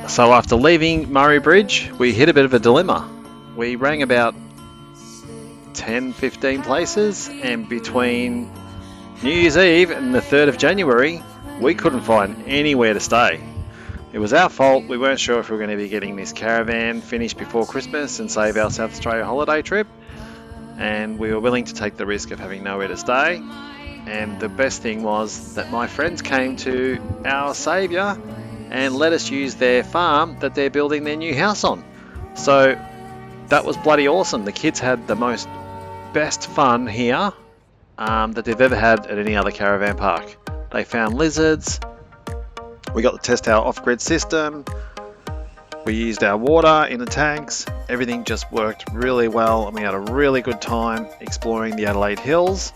So after leaving Murray Bridge, we hit a bit of a dilemma. We rang about 10-15 places, and between New Year's Eve and the 3rd of January, we couldn't find anywhere to stay. It was our fault. We weren't sure if we were going to be getting this caravan finished before Christmas and save our South Australia holiday trip, and we were willing to take the risk of having nowhere to stay. And the best thing was that my friends came to our saviour and let us use their farm that they're building their new house on. So that was bloody awesome. The kids had the best fun here that they've ever had at any other caravan park. They found lizards. We got to test our off-grid system. We used our water in the tanks. Everything just worked really well, and we had a really good time exploring the Adelaide Hills.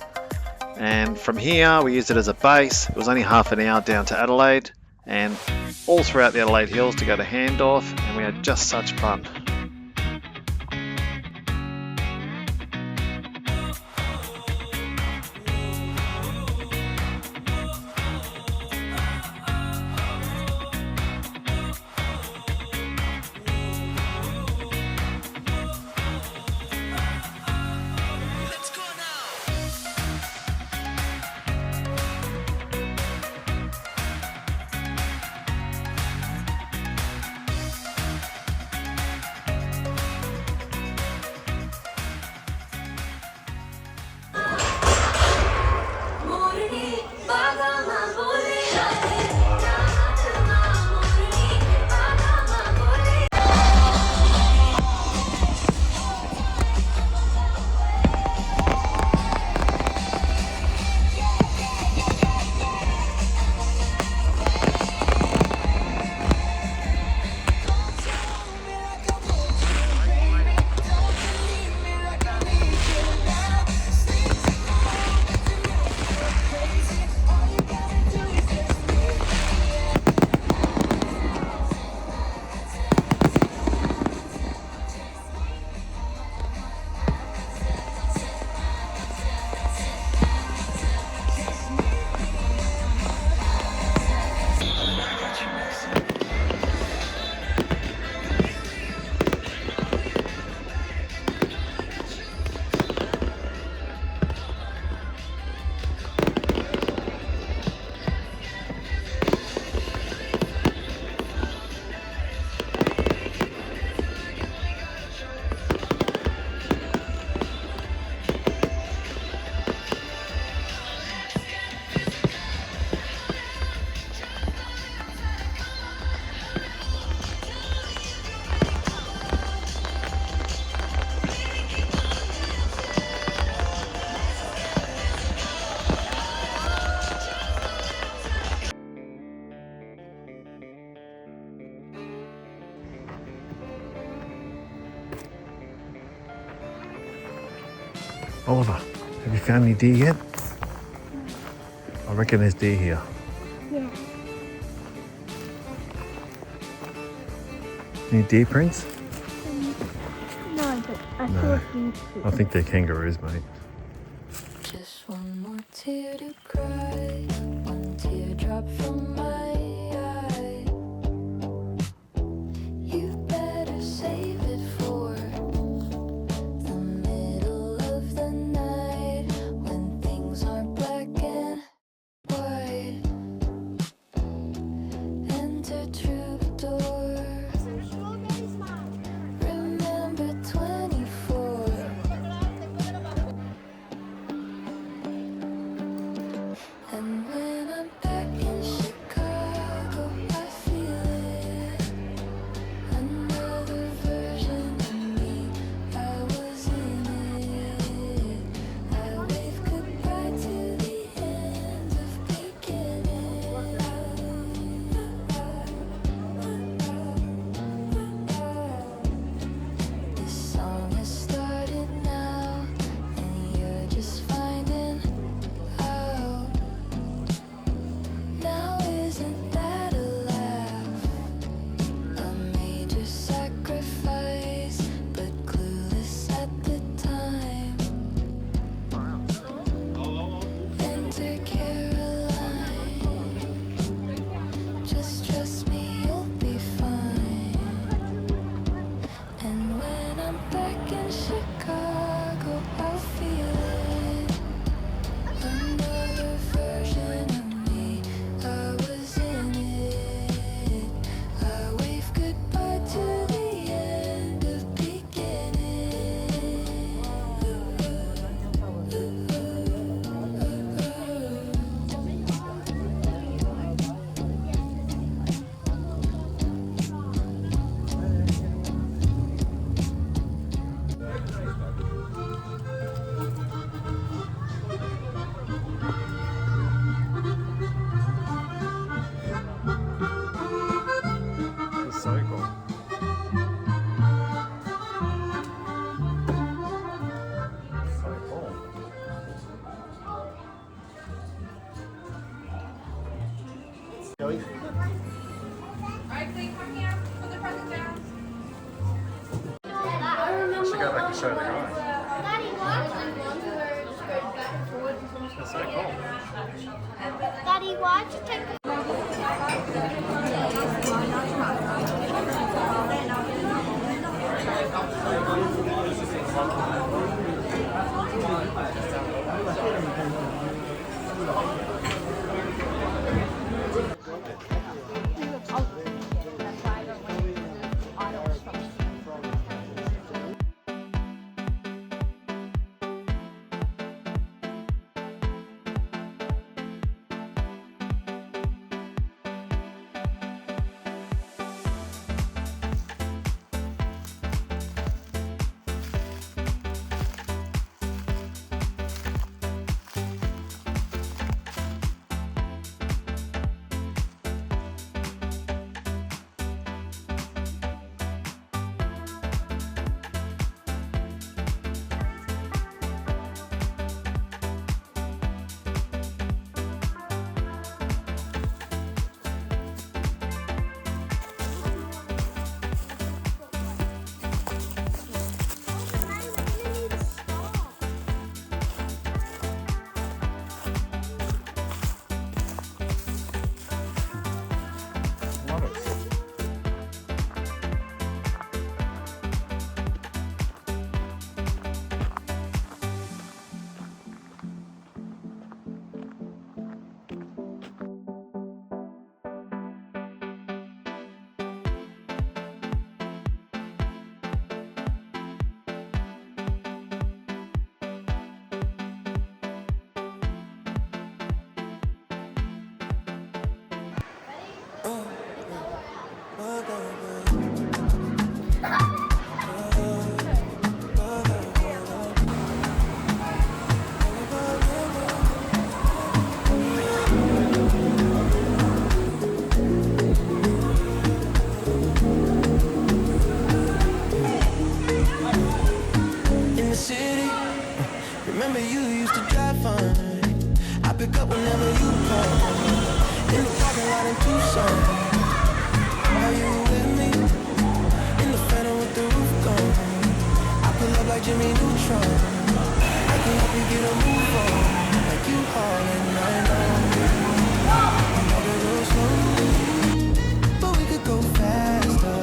And from here, we used it as a base. It was only half an hour down to Adelaide, and all throughout the Adelaide Hills to go to Hahndorf, and we had just such fun. Oliver, have you found any deer yet? I reckon there's deer here. Yeah. Any deer prints? No, but I No. saw a few. I think they're kangaroos, mate. Just one more tear to cry, one teardrop from my eye. You better save it for the middle of the night, when things are black and white. Enter troubadour. Remember 24. And when I'm back in Chicago, Should go back and show the guy. That's so cool. Daddy, why'd you take the Remember you used to drive fine. I pick up whenever you call. In the parking lot in Tucson. Are you with me? In the Phantom with the roof gone. I pull up like Jimmy Neutron. I can help you get a move on. Like you hauling, I know. I'm not a little slow, but we could go faster.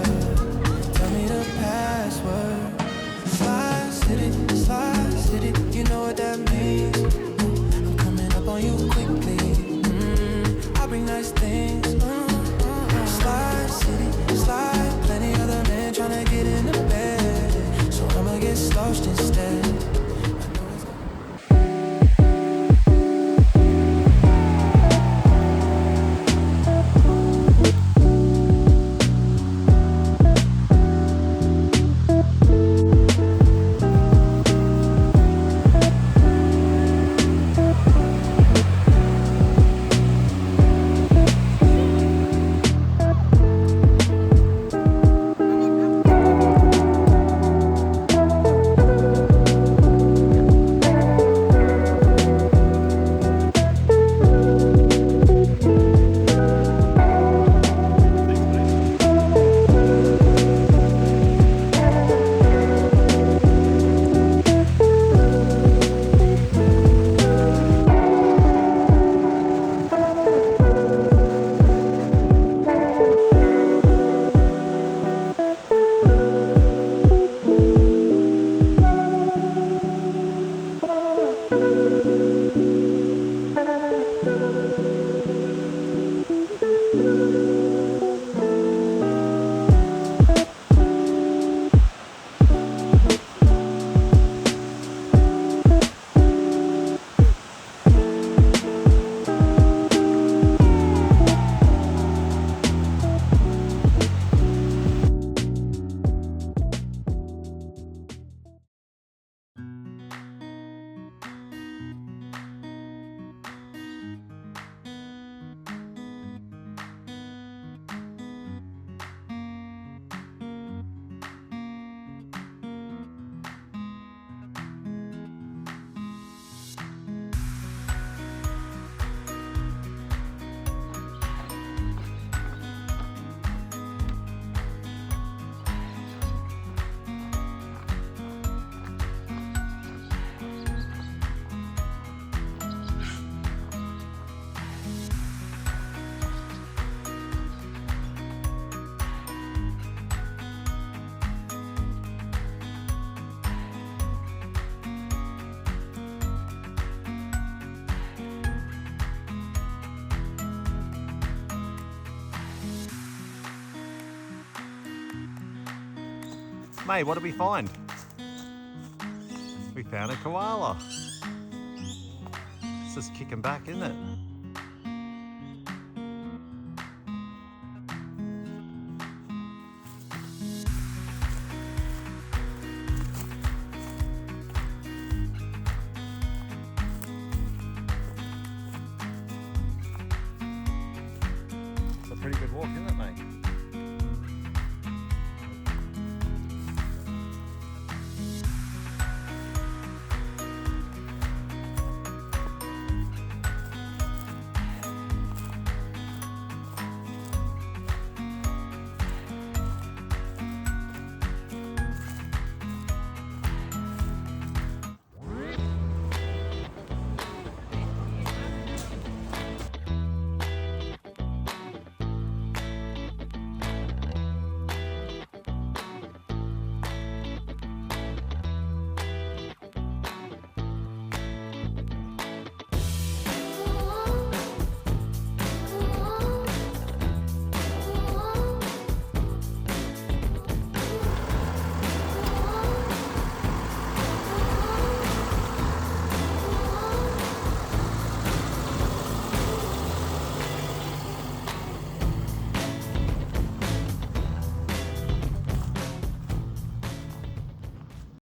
Tell me the password. Slide city, you know what that means. I'm coming up on you quickly. I bring nice things. Slide city, slide. Plenty other men tryna get in the bed, so I'ma get lost instead. Mate, what did we find? We found a koala. It's just kicking back, isn't it? It's a pretty good walk, isn't it, mate?